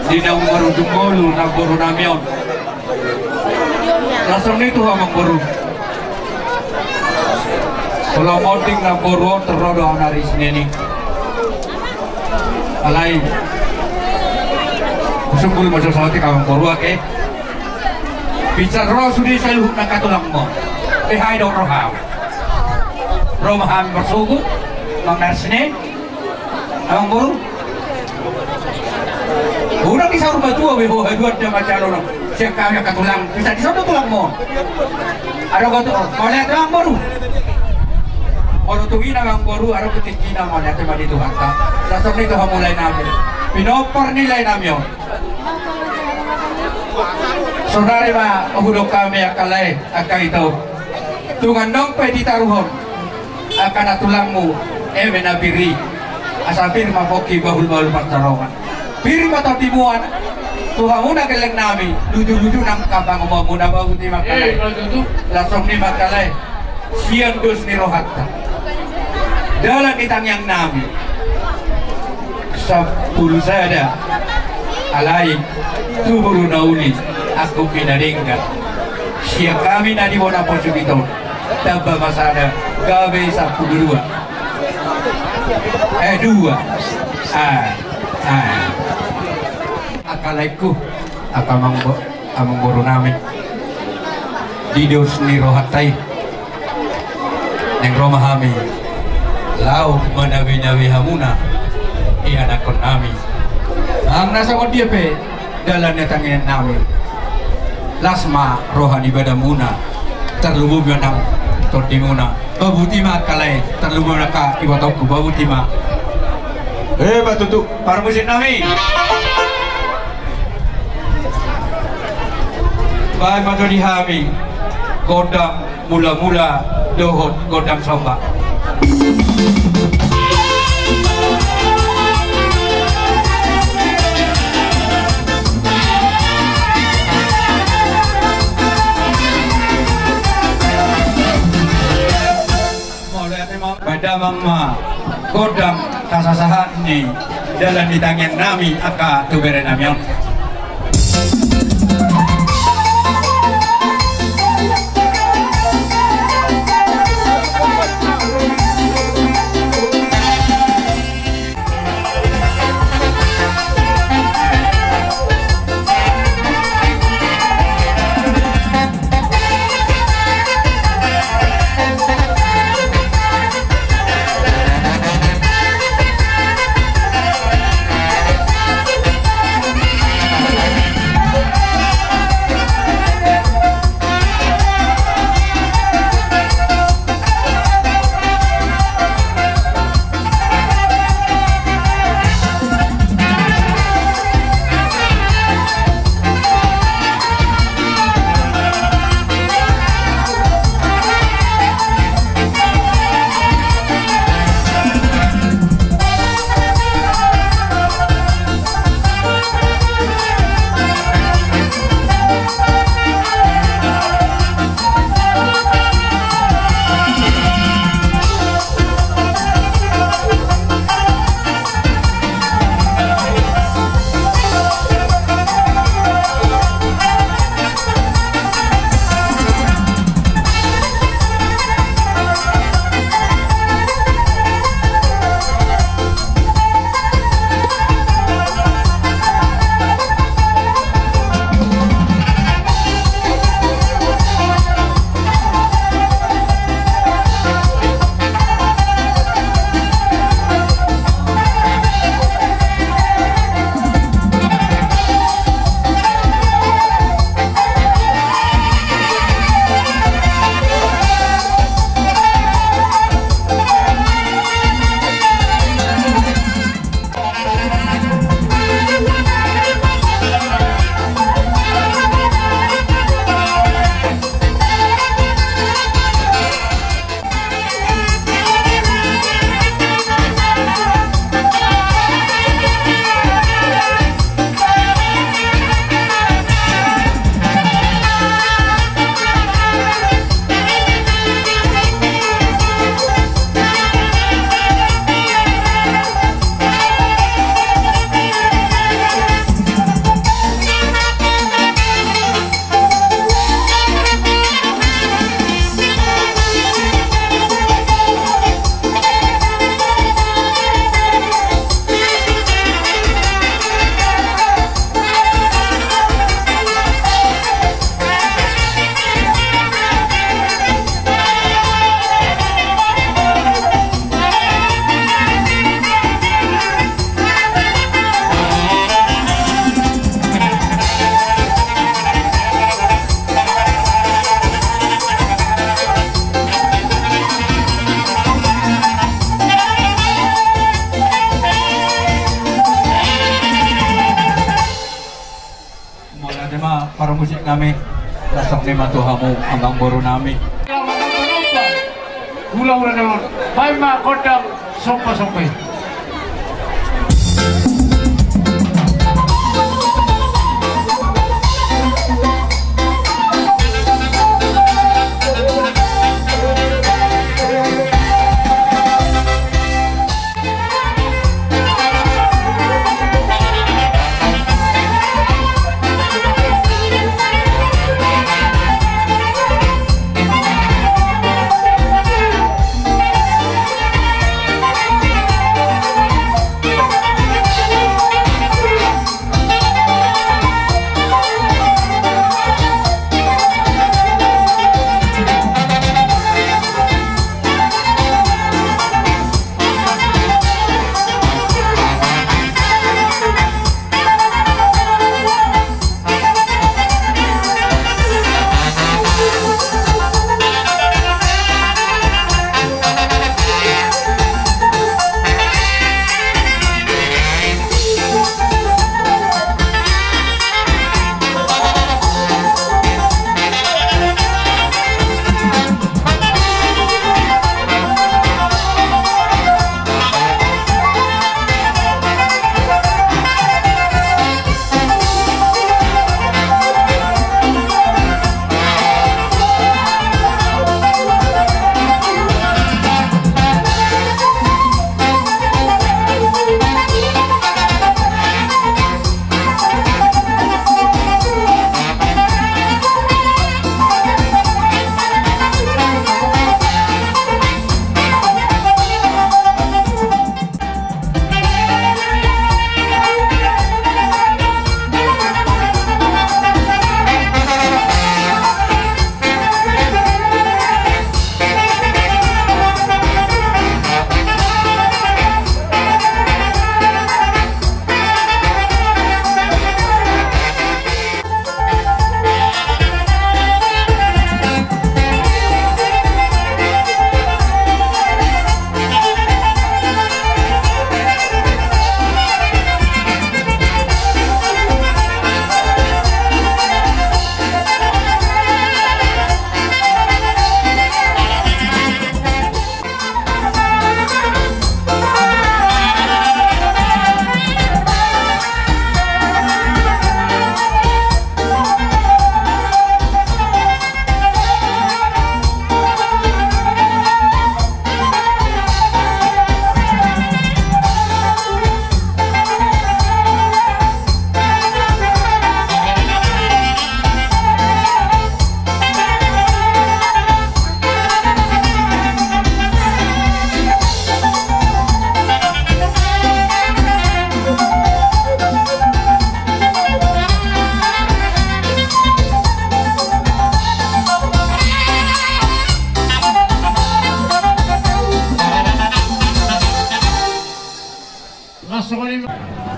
Di nang baru dumolu nang baru namion. Langsung itu hamang baru. Kalau moting nang baru terrodo hari Senin. Alai. Sungguh masuk sawati kamang baru ake. Bicara sudi selalu nakatulang mo. Hai dong roham. Roham bersugut. Mang Senin. Kamang baru. Udah bisa rumah tua bebo dua dia macam orang siap kami akan tulang bisa di sana tulang mo ada kata mau lihat tulang baru kalau tuh ang baru ada ketinggian mau lihat tempat itu harta dasar itu mulai nabi pinopor nilai namio saudara mah hudok kami akalai akan itu tungan dong pedi taruhon akan tulangmu menabiri asapir mapoki bahul-bahul pertarungan Piri mata timuan, Tuhan muna keleng nami, lucu-lucu nang kabang mo muna bago di makalay. Lasong ni makalay, siyang dos ni rohatta. Dalam itangyang nami, sa pulsada, alay, tuburo na uli, ako pinaringgan. Siya kami na di mo na po subito, taba masada, gabi sa pulurua. Dua. Akalaiku amang boro namin di Diyos ni Rohatay ng Romahami lau manawi-nawi hamuna ianakon namin ang nasa dia pe dalan na tanginan namin lasma rohan ibadah muna terlubog yun ang tordi muna babuti ma akalay terlubog na ka iwatok ko babuti ma batutu para musin namin bahan madu dihami godam mula-mula dohot godam sombak pada mama godam kasasahan ni dalam ditangin nami aka tubere namion para musik kami lasok ni matuhamu ambang boru nami hula-hula naman may mga kodang sompa-sompa.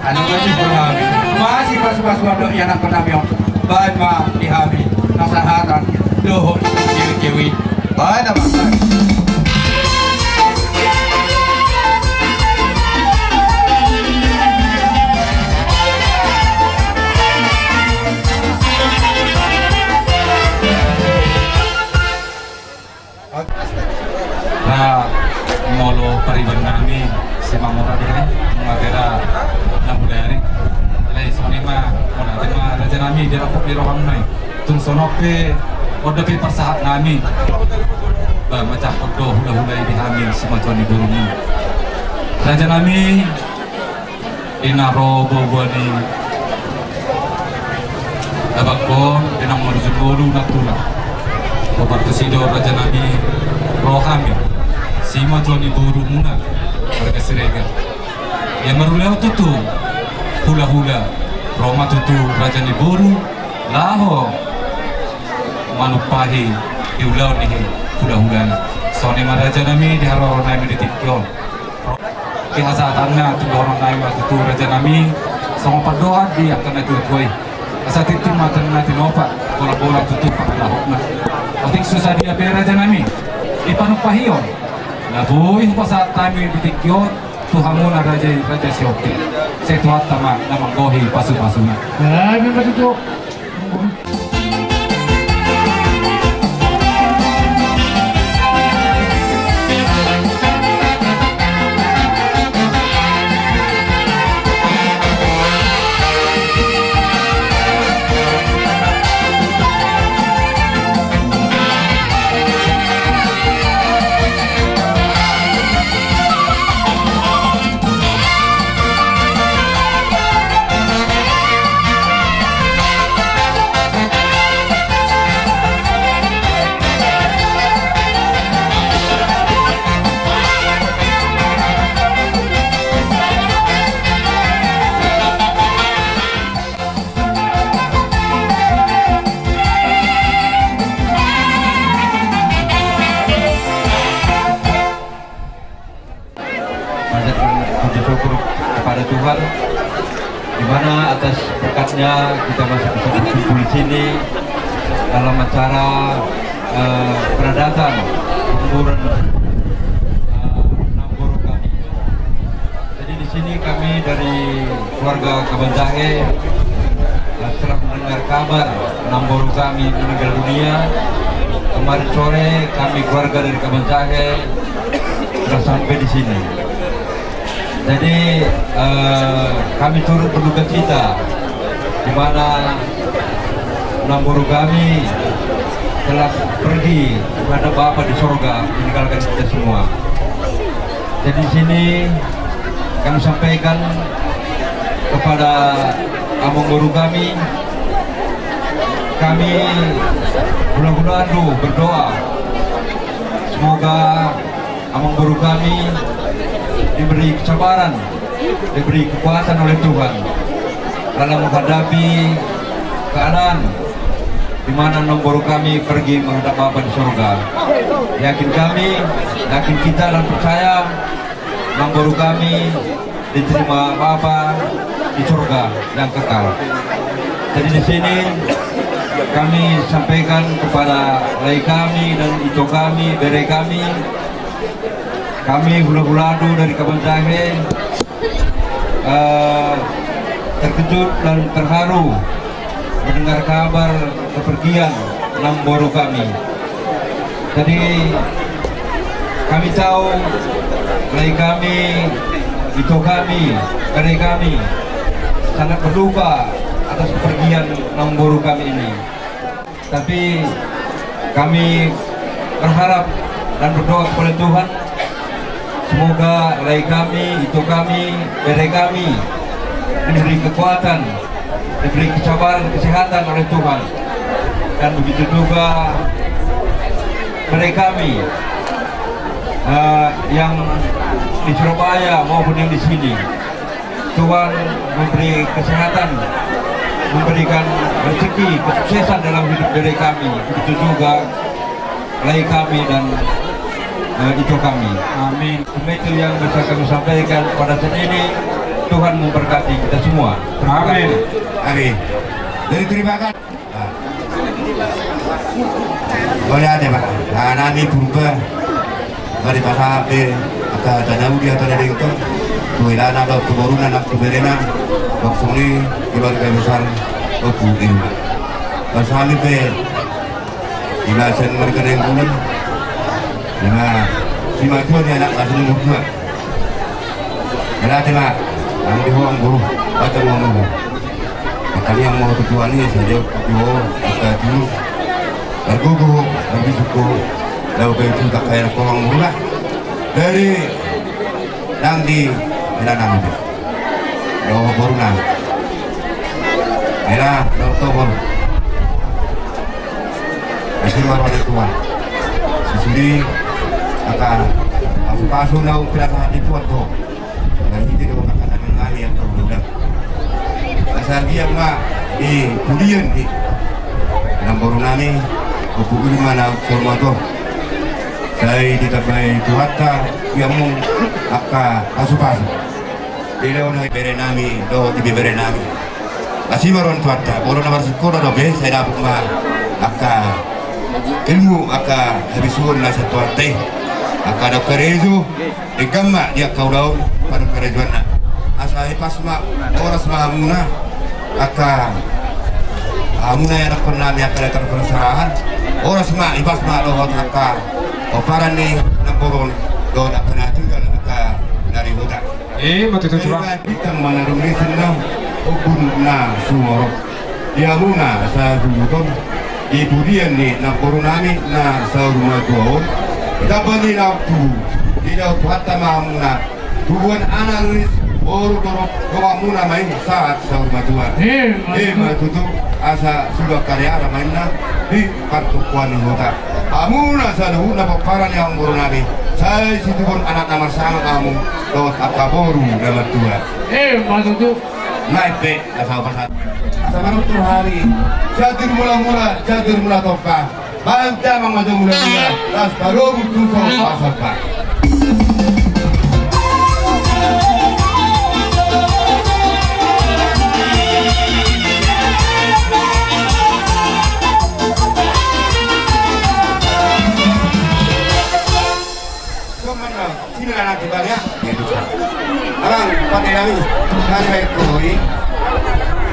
Anu masih berhami, masih pas-pas wadok yang nak pernah miong. Baik ma dihami, nasahatan, dohon, kiwi-kiwi. Baik dah makan. Nah, molo pariban kami semang orang ini mengatera enam hari. Lain sonima, mana tema raja kami dia lapuk di rohang nai. Tung sonope, order pe persahat kami. Macam kodoh hula-hula di hamil semacam di burung. Raja kami inaro boboni. Abakon dinam menuju bolu natuna. Bapak Presido raja kami rohami. Sima Joni Boru Muna warga Siregar yang meruleu tutu hula-hula Roma tutu Raja ni Boru laho manupahi diulau nih hula-hula sone maraja nami diharo nami ditikyon kihasatanna tu orang nami tutu Raja nami sama berdoa dia akan tutuai asa titim matan nati nopa bola-bola tutu pakalahokna otik susah dia be Raja nami ipanupahiyon Nabuhi pa sa kami bitikyo tuhangon na raja Siopi. Sa tuhat tama na manggohi pasu-pasu na. Ay, may matuto. kepada Tuhan, di mana atas berkatnya kita masih bisa berkumpul di sini dalam acara peradatan penguburan Namboro kami. Jadi di sini kami dari keluarga Kabanjahe setelah mendengar kabar Namboro kami meninggal dunia, kemarin sore kami keluarga dari Kabanjahe sudah sampai di sini. Jadi kami turut berduka cita di mana Namboro kami telah pergi kepada Bapa di sorga meninggalkan kita semua. Jadi di sini kami sampaikan kepada Among Guru kami bulan-bulan berdoa semoga Among Guru kami diberi kesabaran, diberi kekuatan oleh Tuhan dalam menghadapi keadaan di mana Namboro kami pergi menghadap Bapa di surga. Yakin kita dan percaya Namboro kami diterima Bapa di surga yang kekal. Jadi di sini kami sampaikan kepada lai kami dan ito kami, bere kami hula-huladu dari Kabanjahe terkejut dan terharu mendengar kabar kepergian Namboro kami. Jadi kami tahu lai kami, ito kami, bere kami sangat berduka atas kepergian Namboro kami ini. Tapi kami berharap dan berdoa kepada Tuhan, semoga lai kami, itu kami, bere kami diberi kekuatan, diberi kesabaran, kesehatan oleh Tuhan. Dan begitu juga bere kami yang di Surabaya maupun yang di sini. Tuhan memberi kesehatan, memberikan rezeki, kesuksesan dalam hidup bere kami. Begitu juga lai kami dan itu kami. Amin. Itu yang bisa kami sampaikan pada saat ini. Tuhan memberkati kita semua. Amin. Amin. Jadi terima kasih. Boleh ada Pak. Nami purba. Mari pasabe aka tanau dia tanah itu. Tuilana atau turunan atau berena. Maksudnya keluarga besar Obuin. Pasabe pe. Ilasan mereka yang bulan. Nah, si Matuan ni anak asal nomor 2. Kalau tema, kami dihuang guru, baca ngomong. Kali yang mau ketua ni saja dihuang, kita dulu. Bergugu, lebih suku, lalu begitu tak kaya kolong mula. Dari nanti kita nanti, lalu baru nanti. Era, lalu tobor. Kasih marwah Tuhan. Sesudi. Maka pasu na upirasahan itu atau dan hindi na makakatakan nga yang terbudak. Asal dia nga kulian Namboro nami kupukuli mana formato. Saya ditabay tuhatta yamu aka pasu-pasu. Ilaw na bere nami do tibi bere nami. Kasi maron tuhatta boro na marsukuro do be saya dapat ma aka ilmu aka habisuon na sa tuhatta. Aka ada kerezu, gamma dia kau daun pada kerezuan na. Asa pasma oras mahamuna, aka Amuna yang pernah lihat ada terperserahan orang semua ibas malu hotka oparan nih nampurun do nak kena juga kita dari hutan betul curang kita mana rumah senang ubun na sumoro dia muna sa sumuton ibu dia nih nampurun nami na sa rumah tuh kita bani nafsu tidak kuat mamuna tujuan anak ris orang dorong bawa muna main saat sa rumah tua matutu asa sudah karya mainnya di partukuan hutan amuna sa na paparan yang baru nabi saya situ pun anak nama sama kamu lewat akaboru dalam tua matutu naik be asal pasat sama nutur hari jatuh mula topa bantah mengajak mula tas baru butuh pasal pak sini lah nanti banyak gitu orang pada kami kan baik koi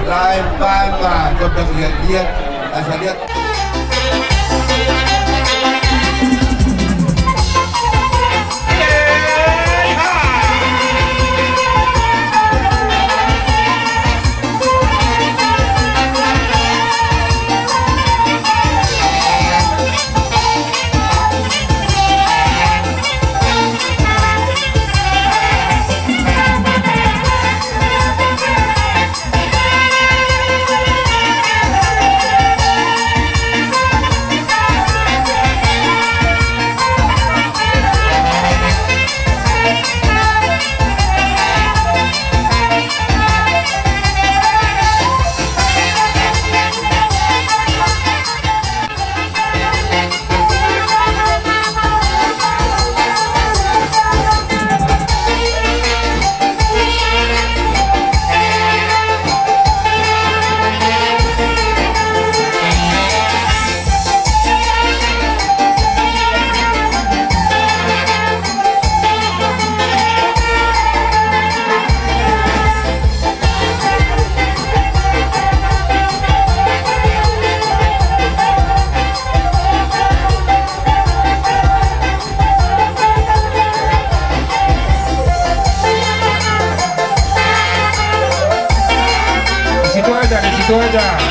lain bangga coba lihat asal lihat Itu aja.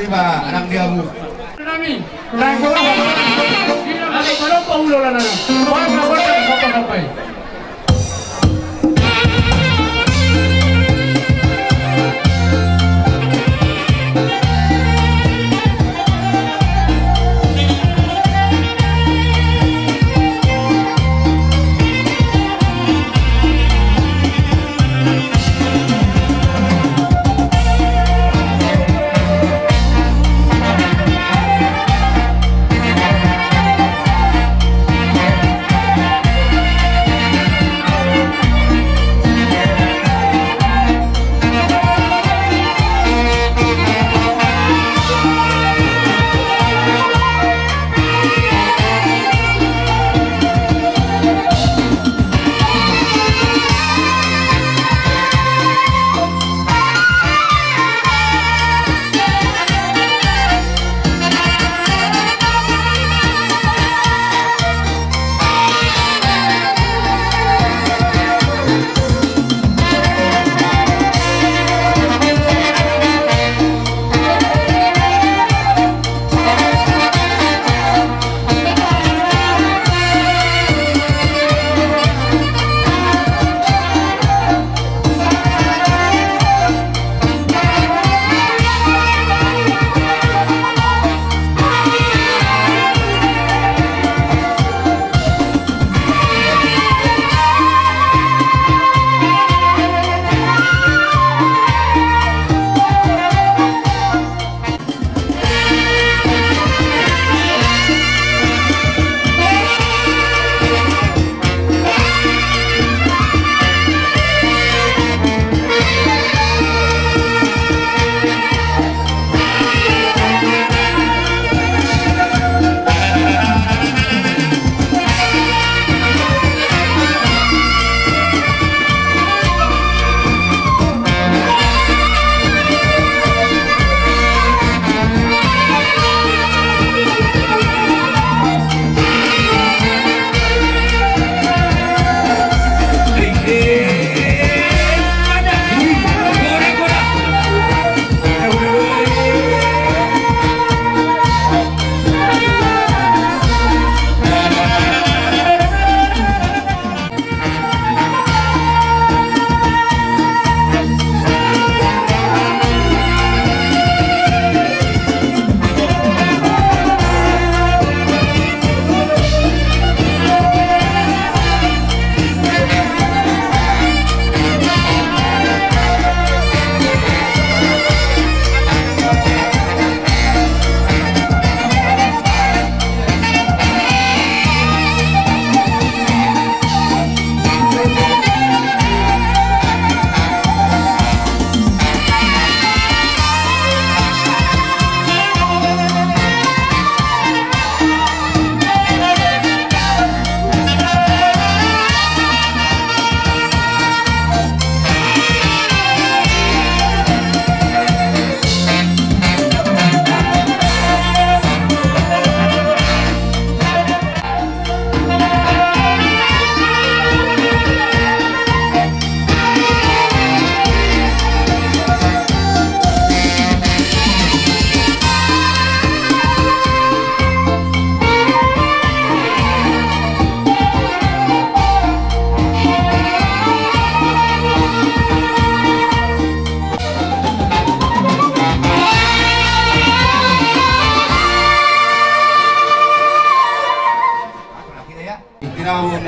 iba anak diamu. Nami, nangko na. Sino kami ko lang paulo na na. Huwag na wala sa kapatapay.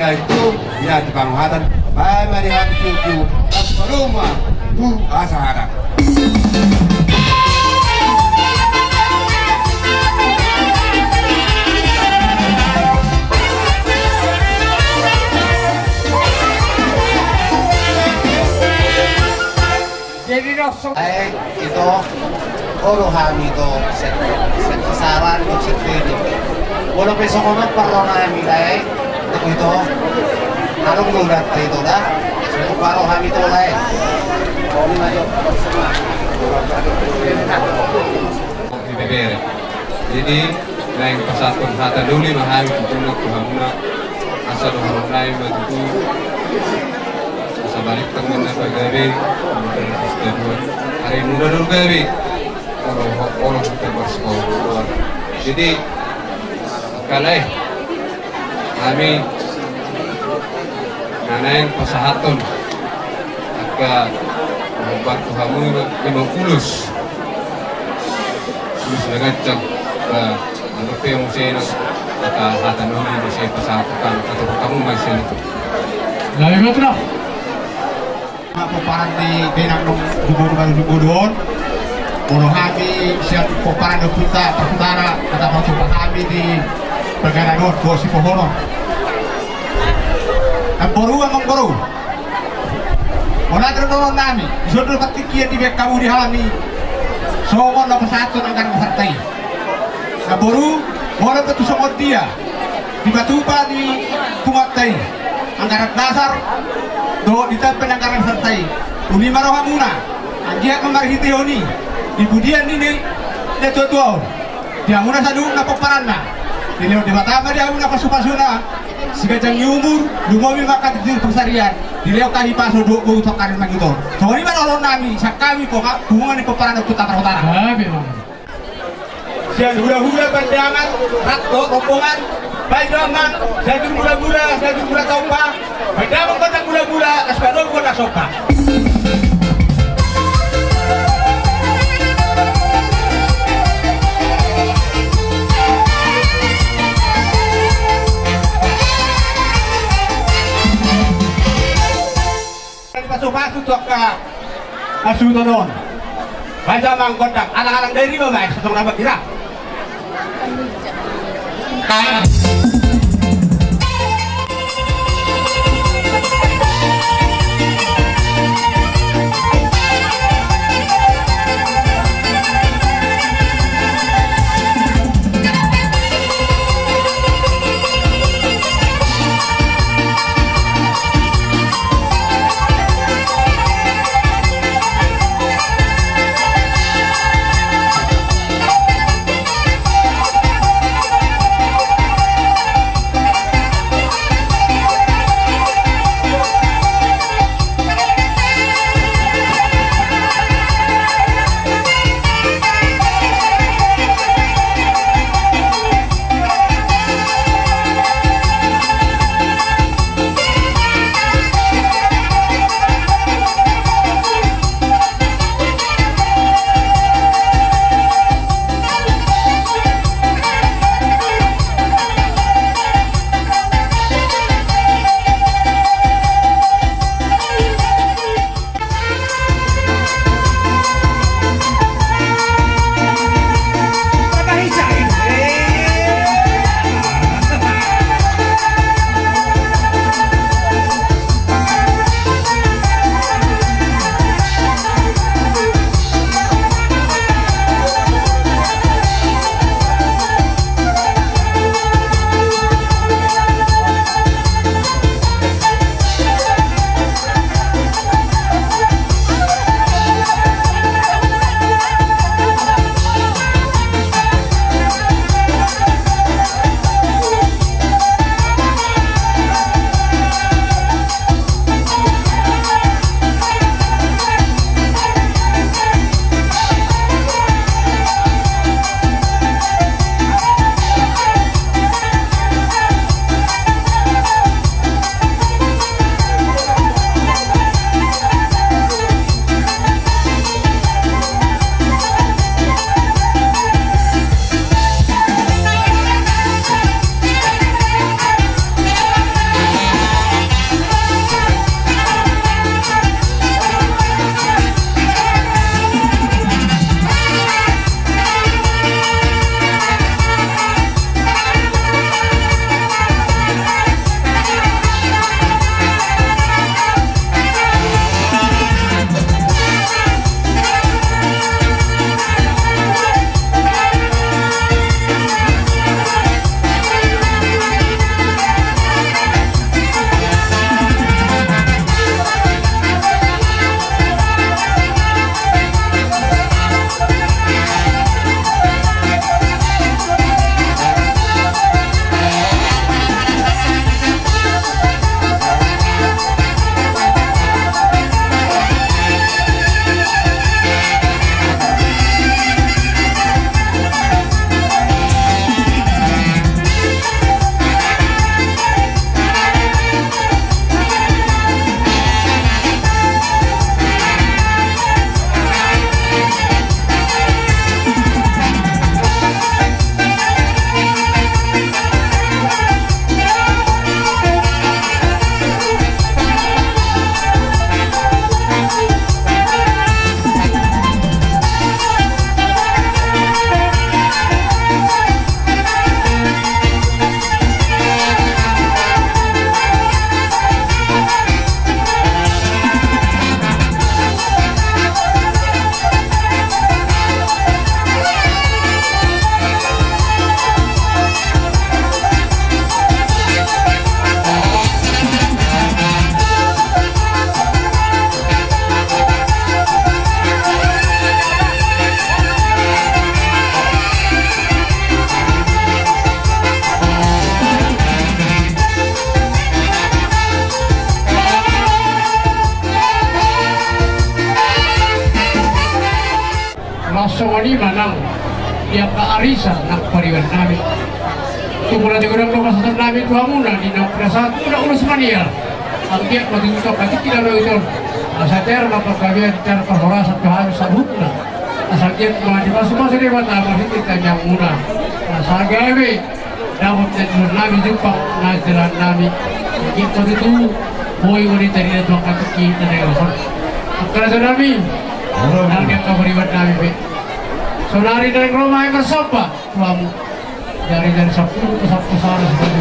Nah itu ya di Panghatan Pemilihan Suku Rumah Bu Asahara. Jadi langsung itu uluhan itu saran untuk ini. Walau besok orang perlu kami lagi itu anong lulat itu dah. Untuk perlu kami itu lagi. Kami maju. Di BBR. Jadi lain persatuan hata dulu mahal itu nak kuhamna asal orang lain begitu. Balik tangan apa gawe hari muda dulu gawe orang bersekolah. Jadi kalai kami nanain pasahaton agak membantu kamu memang fulus dengan jam ano pa yung siya nakatanong mo siya pasahaton atau kamu masih Lalu itu lah. Peparan di benang Gubernur Bono kami siap peparan di Utara kata masuk kami di Bagara Nur Gosi Pohono ang boru wala terus nami sudah patikian di bek kamu dihami somon na pasatu ng kanang sartay ang boru wala petu somod dia di batupa di tumatay ang karat dasar do ditapen ang karang sartay uni maroha muna ang dia kemarhiti honi ibudian ini neto dia muna sa doon na peparan na diliw di batama dia muna pasupasuna sigajang umur lumawi makan di persarian diliw kahi paso do ko utok karin magito so ini manolong nami sa kami po hubungan ni peparan ng Utara siya hula-hula bandangan rakto rombongan baik damang satu mula topa baik damang batang mula asbadong kota sopa pasu-pasu tok ka asuto doon baik damang kotak alang-alang dari ba baik setong nama kira wani manang yang kearisan nak pariwan nami. Tumula di gudang nomor satu nami dua muna di nomor satu udah urus mania. Angkiat waktu itu kaki tidak lo itu. Asater maka kalian cara perhorasan keharus sabukna. Asakit mah di masuk-masuk di mata masih kita yang muna. Asagawe dapat jadi nami jumpa najalan nami. Kita itu boy wanita di dalam kaki kita dengan kerana nami. Nalga kabariwan nami be. Saudari dari rumah yang bersapa tuamu dari 10 ke 10 sana seperti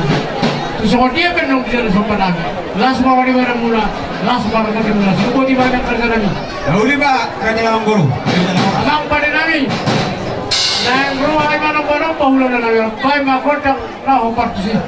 itu dia penong di dalam sopan nami las bawa di mana mula las bawa di mana semua di mana kerja nami Dahulu Pak, kerja dalam guru. alam pada nami dan rumah yang mana pahulan nami baik makota rahu partisi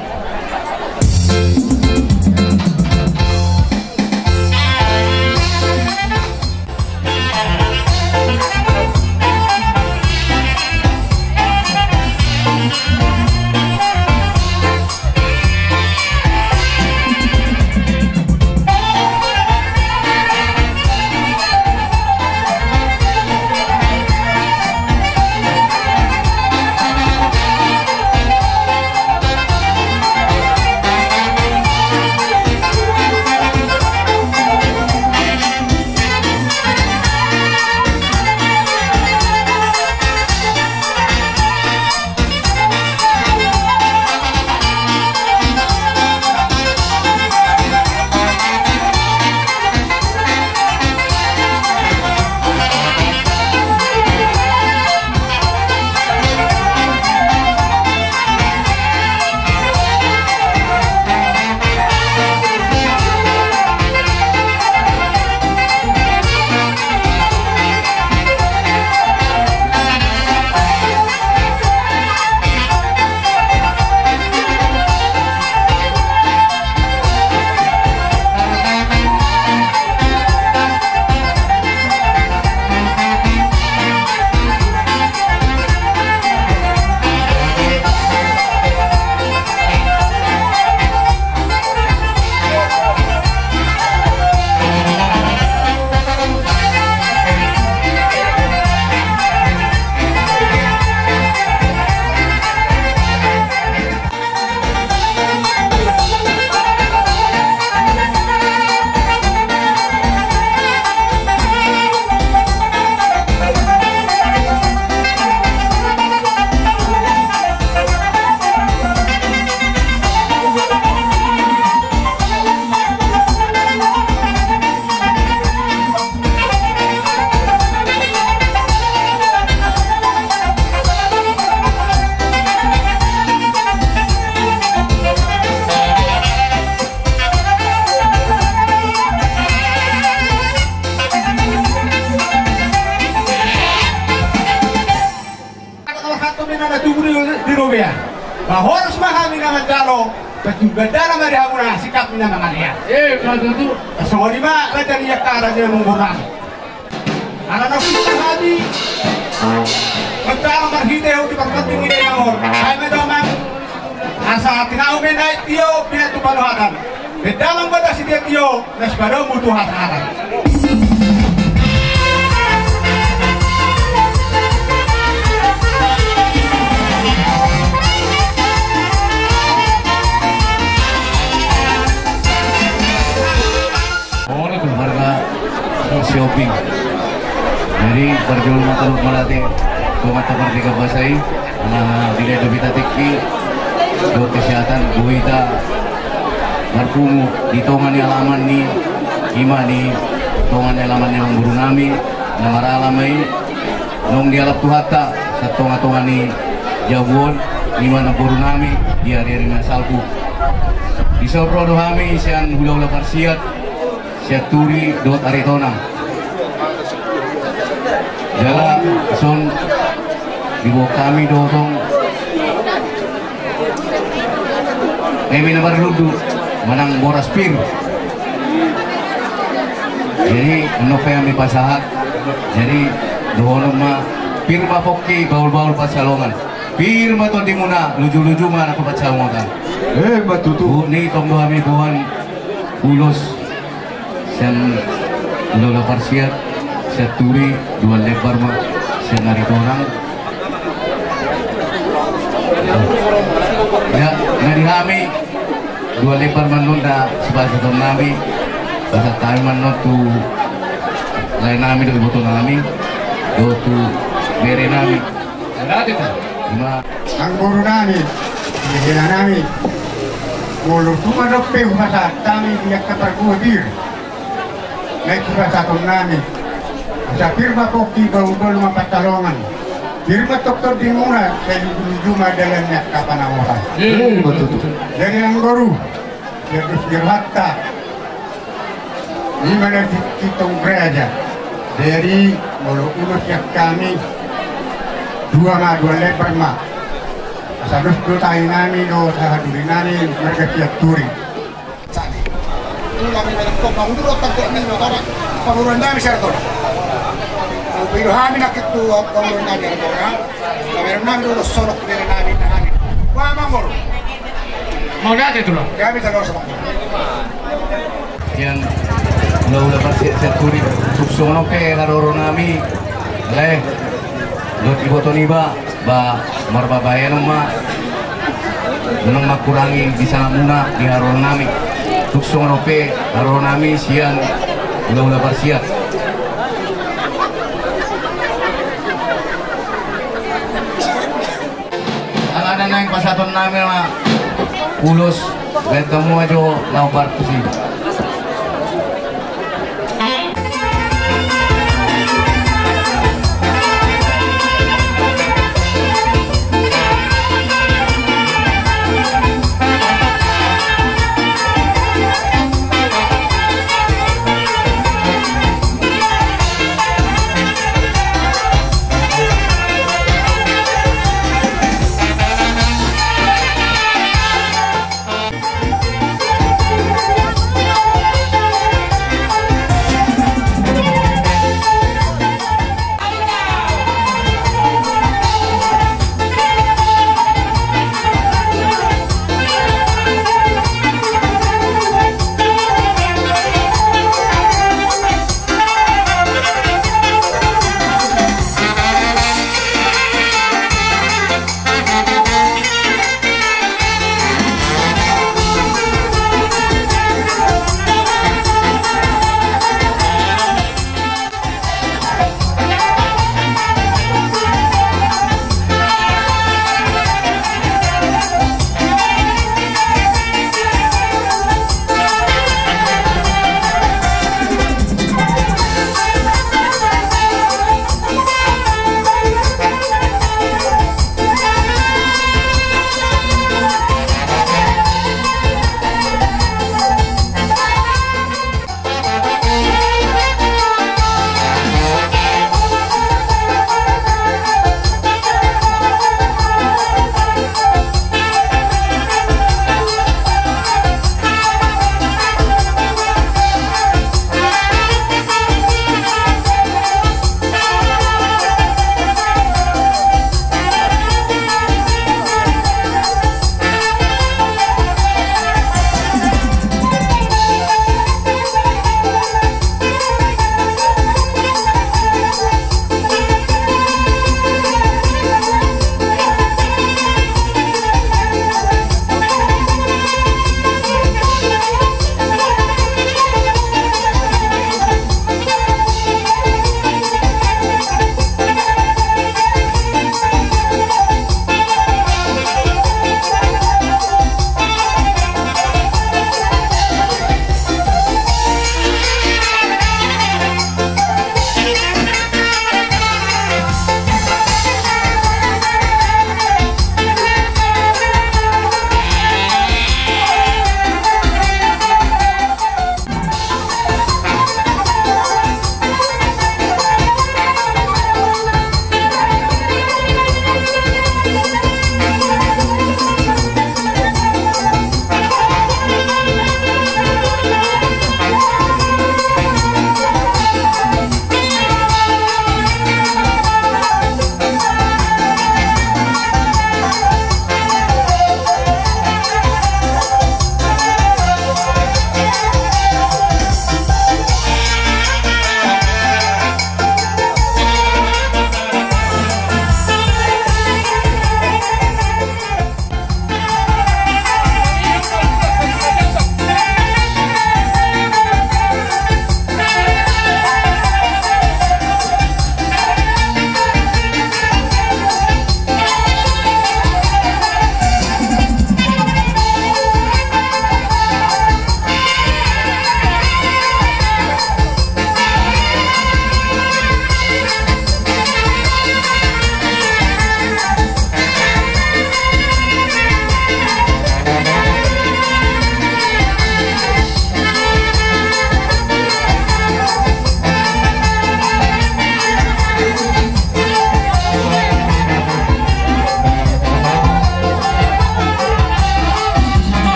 Harus memahami nama dalo, ketika dalam hari hamuna sikap nama kalian. kalau itu Semua di mana raja niat cara dia mengurang. Anak-anak kita tadi, pertama kita yang diperpenting ini yang hor. Saya mendoman, asa tinau menai tio pihak tu panuhatan. Dalam pada si dia tio, nasbado mutu hatan. Shopping. Jadi berjual motor melatih mata merdeka basai, bila dobita tiki, do kesehatan buita, marpumu di tongan alaman ni, ima ni tongan alaman yang guru nami, namara alamai, nong dialap tuhata, sa tonga ni jabuon, ima na guru nami, dia na salpu. Di sopro do kami sian hula-hula parsiat, siat turi dot aritonang. Jala son di bawah kami dotong kami nabar ludu manang boras pir jadi ano pa yung pasahat jadi doon ma pir papoki baul-baul pasalongan pir ma to di muna luju-luju man ako pasalongan Matutu. ni tong do kami buwan ulos sen lola parsiat sa turi dua lebar ma siang hari orang ya ngadi kami dua lepar manunda sebagai tahun nami bahasa tayo manut tu lain nami do ibu nami do tu bere nami ang guru nami hihila nami mulut tumanok pe umasa kami biyak katargudir naik bahasa tahun nami sa firma koki baru-baru mapatalongan firma dokter di muna saya juma dalamnya kapanawahan dari ang guru terus dirhatta di mana ditong berada dari mulut yang kami dua lebar ma asalus do tayo namin o sa hadurin namin mereka siap turing itulah yang kau bangun dulu tak ni orang pengurusan kami sertor pero kami nak itu pengurusan kami orang kami nak dulu sorok dari kami kami wah mangor mau lihat itu loh kami terus sama yang ulah pasir turi suksono ke karoro nami leh lot iboto niba ba marbabayan ma nang makurangi bisa muna di haron nami suksono pe haron nami sian ulah pasir ang ada nang pasaton nami ma ulos ketemu aja lawan kusi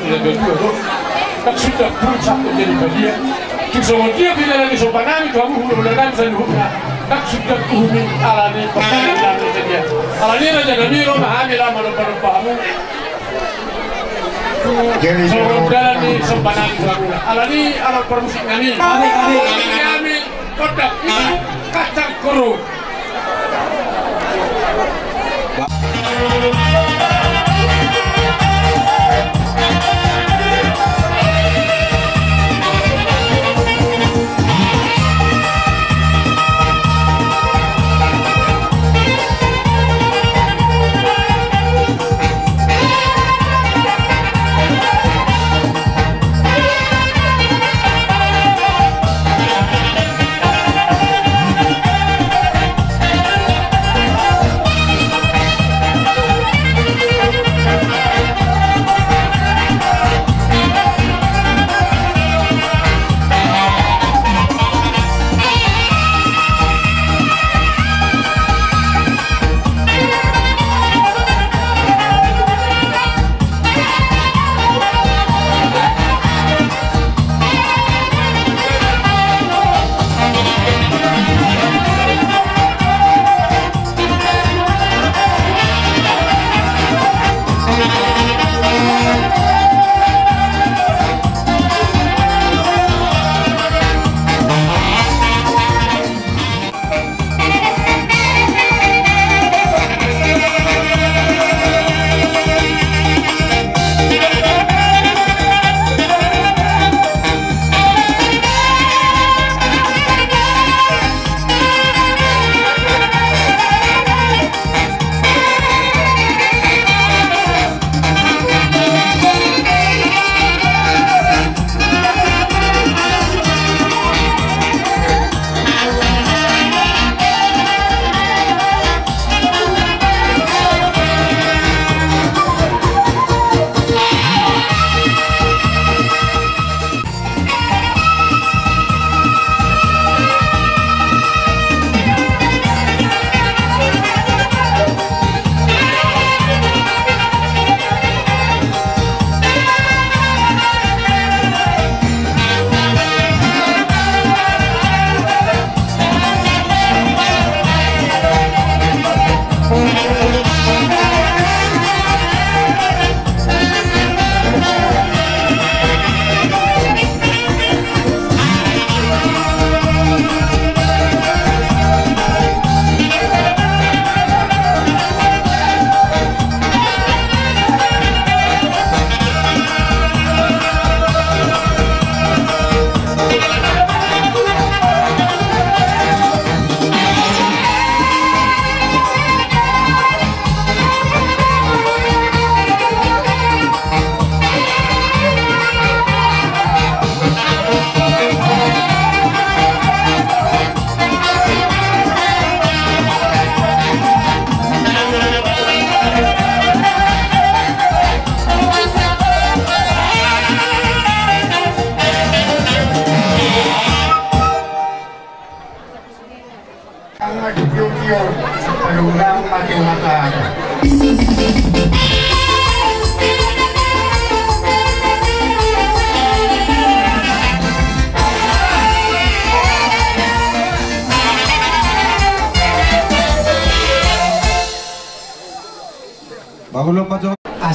tidak dua tak sudah berusaha menjadi bagian semua dia bila lagi sopanami kamu hulu dan seluruhnya tak sudah kuhumi alani pertanyaan saja alani raja nabi roma hamil amal pahamu so dalani sopanami kamu alani alam permusik nami kami kotak ini kacang kuru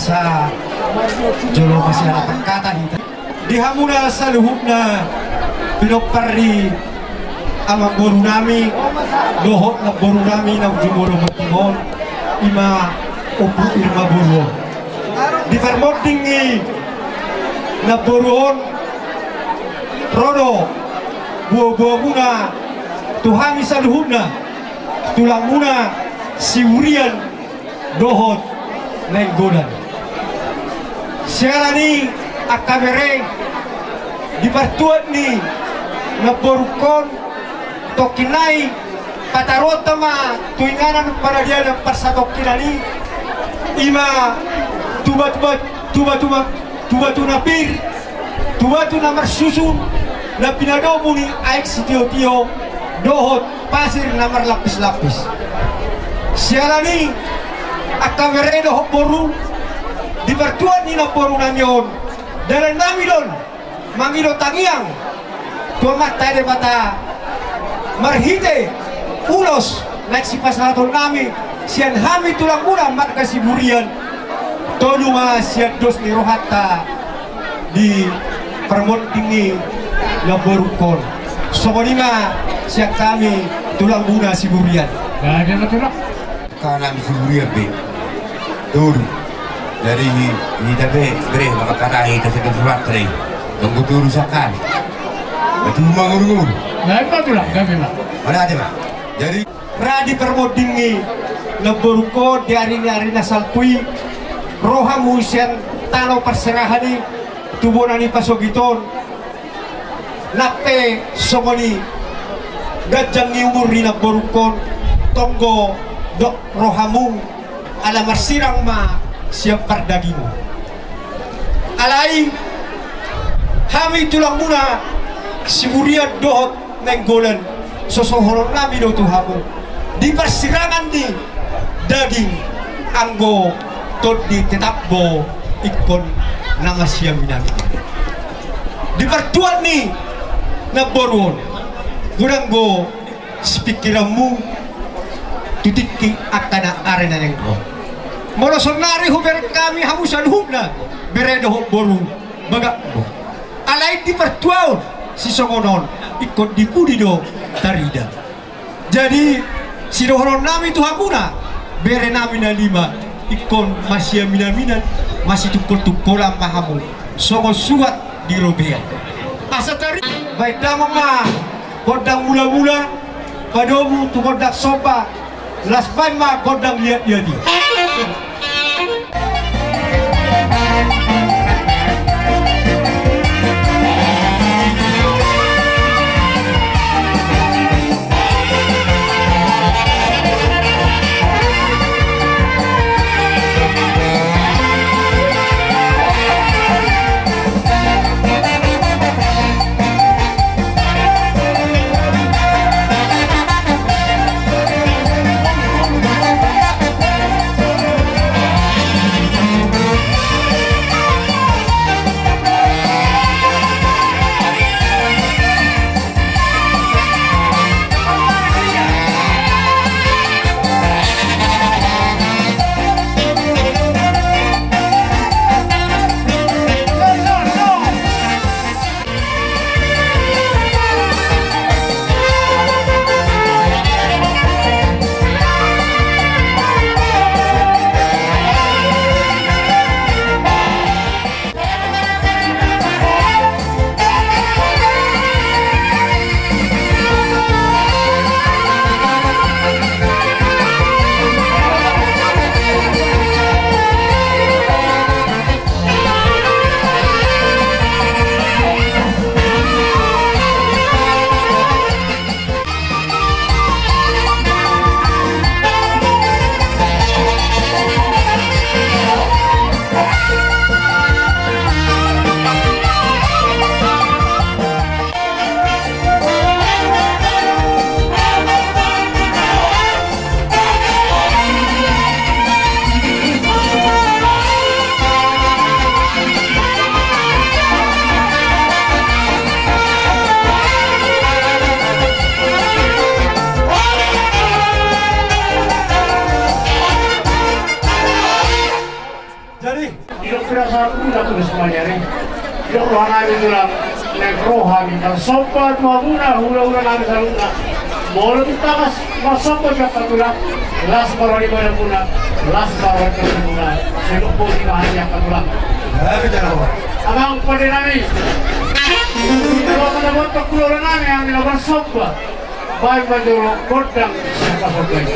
asa jolo masih ada pengkatan di hamuna saluhubna pinopari amang boru nami dohot na boru nami na jumolo matimon ima upu irma boru di farmoding ni na boruon rodo buah-buah muna tuhami saluhubna tulang muna siurian dohot lenggodan sekarang ni akabere dipertuat ni naborukon tokinai patarotama tuinganan para dia dan persatok kinani ima tuba tunapir tuba tunamar susun na pinadomu ni aik sitio-tio dohot pasir namar lapis-lapis sekarang ni akabere dohot boru dipertuat ni na boru nanyon dalam nami don mangilo tangiang tua mata de bata marhite ulos naik si pasalaton nami sian hami tulang murah mat kasih burian tolunga sian dos ni rohata di permot tinggi laborukon sokoninga sian kami tulang murah si burian gak ada naturak karena si burian be tur dari ini tapi beri maka karahi kasih surat tadi tunggu turusakan itu mengur-ngur gak ada naturak gak memang mana ada Pak jadi radi permodingi leberuko di arina salpui roha musian tano perserahani tubonani pasogiton nape somoni gajangi umur rina berukon tonggo dok rohamu ala marsirang ma siap pardagimu alai hami tulang muna siburian dohot nenggolan sosohoron nami do tuhamu di persirangan di daging anggo tot di tetapbo ikon nanga siya minami di pertuan ni na boron gurang go spikiramu tutiki akana arena yang go molosonari huber kami hamusan hubna beredo boru baga alai di pertuan si songonon ikon di pudido tarida jadi si dohoron nami tuhamuna bere nami na lima ikon masih mina masih tukul-tukulan mahamu songo suat di robea asa tari baik dama ma godang mula-mula padomu tu godak sopa las baik ma godang liat jadi sopa tuamuna hula-hula nami saluna molo tutakas masopo siya katulak las barwani muna las barwani muna sinupo di mahanya katulak amang pwede nami ito ka naman takulora nami ang nilaban sopa bahay maduro kodang siya kasoplay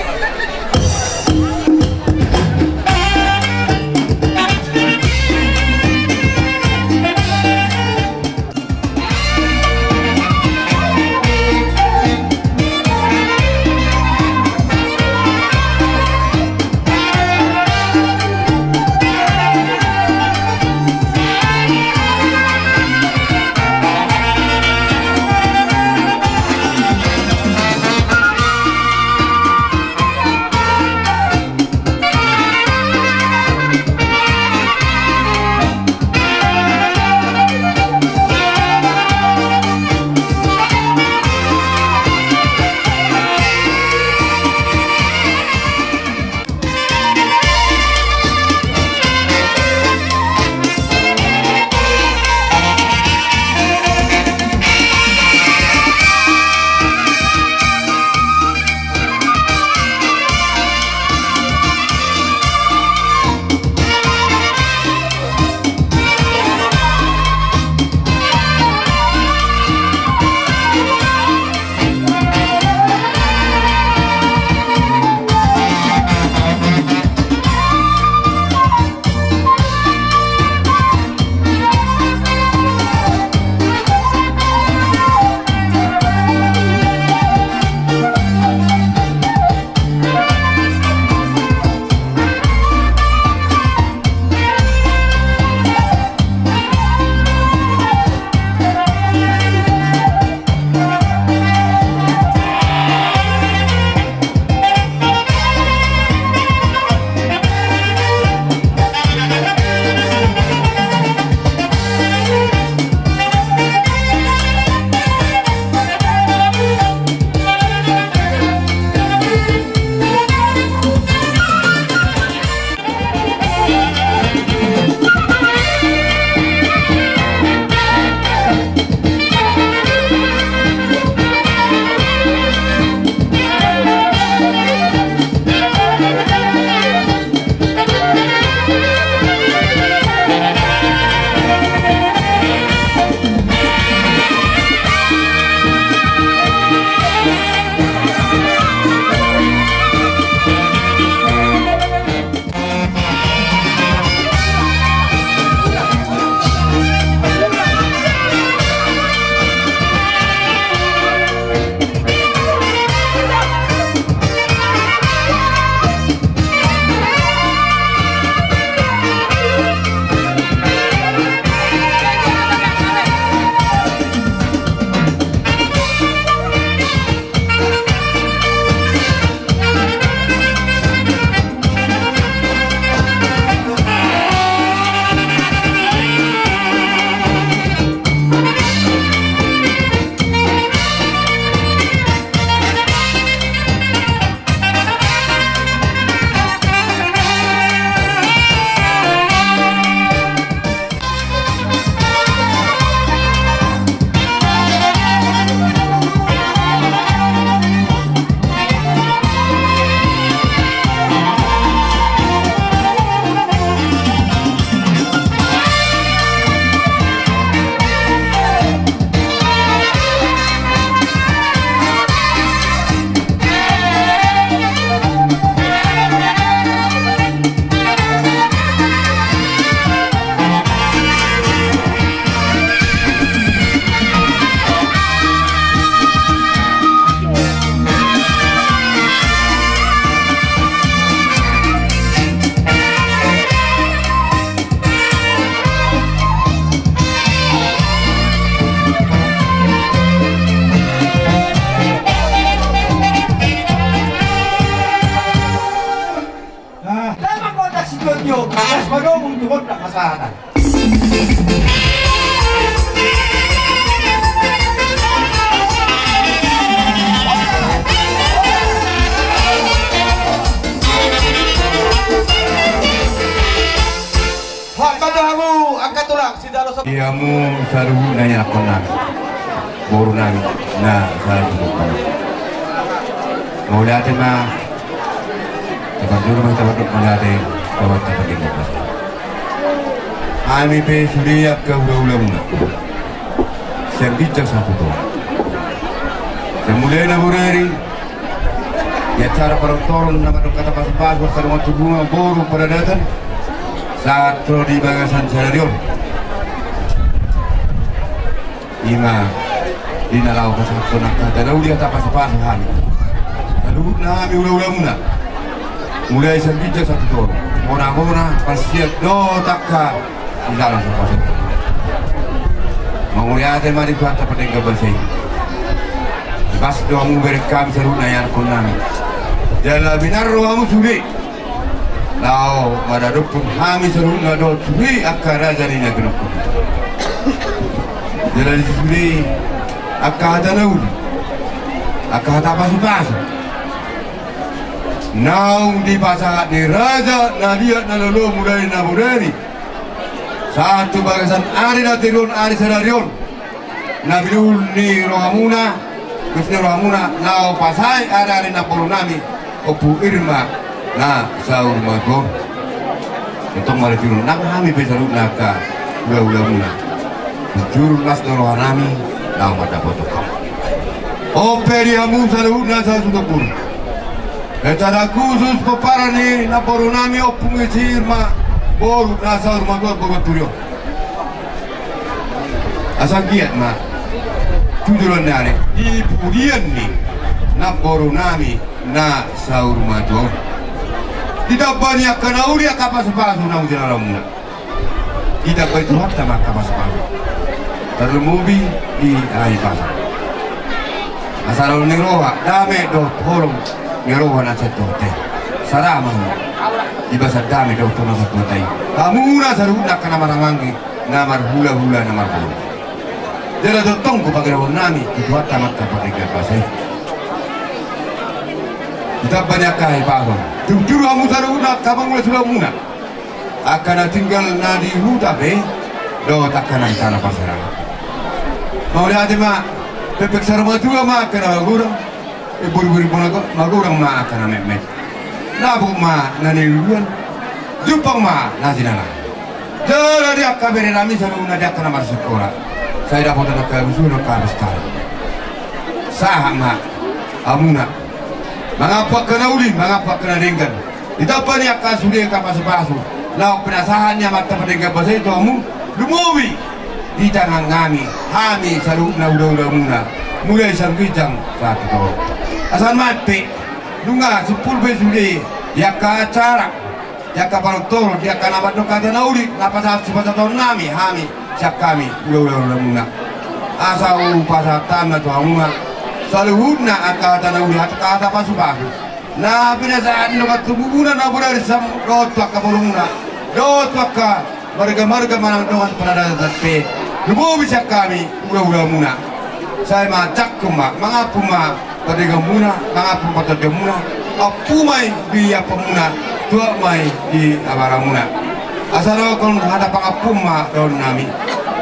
tuan yo mas magong tungod na kasahatan. Diamu selalu nanya aku nak baru nami nah selalu bukan mau lihat mah tempat dulu mah tempat melihat tempat ini kami pe sudah ke ulang saya bicara satu tu saya mulai naburi ya cara peraturan nama kata pas kalau mau bunga baru pada datang saat di bagasan Seradion Ima dinalau kasatu nak kata dia tak pas-pas kami. Lalu kami ulah-ulah mulai sebijak satu tahun. Orang-orang pasti do takka di dalam sekolah. Mengulihat mari kuat pada bahasa. Bas do muberi kami seruna yang kunami. Jala binar ruamu suri. Lau pada dukun kami seruna do suri akar raja ni nak dukun. Jadi sini akan ada naud, akan ada pas-pas. Naud di pasar di raja nadia nalolo mulai nabudari. Satu bagasan ari natirun ari Seradion. Nabiul ni rohamuna, bisni rohamuna. Nau pasai ari napolunami. Opu irma na saur magor. Itu mari turun. Nak kami besarut naka ulah-ulah. Jurul nas dorohanami lau mata potokam. Operiamu selalu nasa sudah pun. Kecara khusus peparani naporunami opung isirma boru nasa rumah boru turio. Asal kiat ma tujuan nari di pudian ni naporunami na saur major. Tidak banyak kena ulia kapas-pasu na ujaramuna. Tidak baik tuhan sama kapas-pasu. Terlumubi di air pasar. Asal niroha dame do tolong niroha na setote. Sarama di basar dame do tolong setote. Kamu na saruna kana marangangi namar hula-hula namar bulu. Jala do tongko pagiraw nami tujuat tamat kapag pasay. Kita banyak kahit pasar. Jujur kamu saruna kabang mula sudah muna. Akan tinggal na di hutabe do takkanan tanah pasaran. Mau lihat mah pepek sarma juga mah kena magurang, buru-buru pun magurang mah kena memet. Nabu mah nani luan, jupang mah nasi nana. Jadi dia kaberi nami selalu nadia kena masuk sekolah. Saya dapat nak kebusuh nak habis sekarang. Sah mah, amuna. Mengapa kena uli, mengapa kena ringgan? Tidak banyak kasudah kapas pasu. Lau penasahannya mata pendengar bahasa itu amu, lumowi. Di tangan kami selalu udah muna mulai sergijang saat itu asal mati nunga sepuluh besudi ya ke acara ya ke parotoro ya ke nama doka dan nauri napa saat tahun kami siap kami udah muna asal pasal tanah tuh muna selalu na akata nauri kata pasu-pasu nah pada saat nukat tubuhuna na boleh sam rotok ke bolongna rotok ke marga-marga mana dengan penada tapi Lubo bisa kami ulah-ulah muna. Saya macak kemak, mengapu ma pada gemuna, mengapu pada gemuna. Apu mai biya pemuna, tua mai di abaramuna. Asal kalau ada pengapu ma daun nami.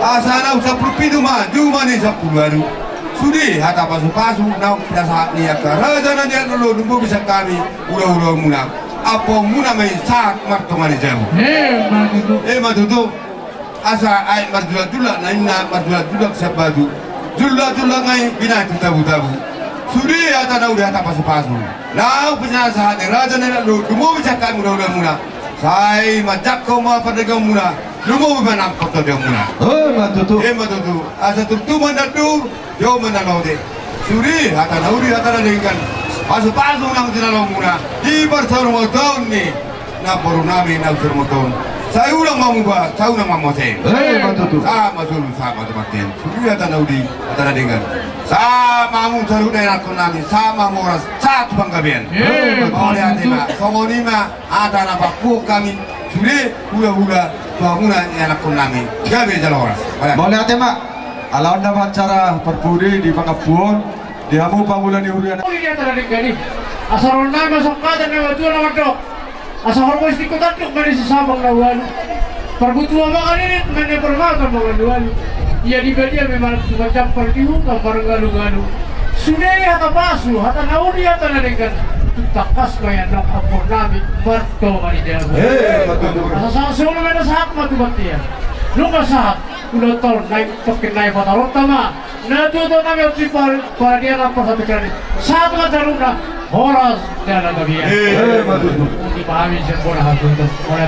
Asal usah perpidu ma, cuma ni sepuluh baru. Sudi hata pasu-pasu, nak pada saat ni akar. Raja nanti dulu lubo bisa kami ulah-ulah muna. Apa muna mai saat martomani jauh. Matutu. Asa ay marjula-jula naina marjula-jula sabadu jula-jula ngai bina tabu-tabu sudi ata na udah apa pasu-pasu lau punya saat raja nela lu dumo bisa kami udah muna sai majak kau ma pada kau muna dumo mana foto dia muna matutu asa tutu mana tu yo mana laude sudi ata na dengan pasu-pasu nang tinalo muna di bersama tahun ni na porunami na bersama tahun. Saya ulang mau buat, saya ulang mau saya. Sama sulu, sama teman-teman. Sudah ada naudi, ada dengan. Sama mau selalu dengan aku nami, sama moras satu banggabian. Oleh adema, komoni ma ada nama kami sudah hula-hula bangunan anak pun namin gabi jalan orang. Boleh hati mak. Alaun dapat cara perpudi di Pangapuan, di hamu bangunan di Hurian. Oh ini antara negara asal orang masuk kata nama tuan nama dok. Asal orang mesti kota tuh dari sesabang lawan. Perbutuhan makan ini mana permakan makan lawan. Ya di badia memang macam perdihu gambar galu-galu. Sudah ya kata pasu, kata naudi kata nadekan. Takas kaya nak ampun nami marto mari jago. Asal semua mana sahat matu batia. Lu masahat, udah tol naik token naik batalon tama. Nado to nami opsi par dia apa satu kali. Saat mata luna horas dan agak biar. Dipahami sekolah itu. Oleh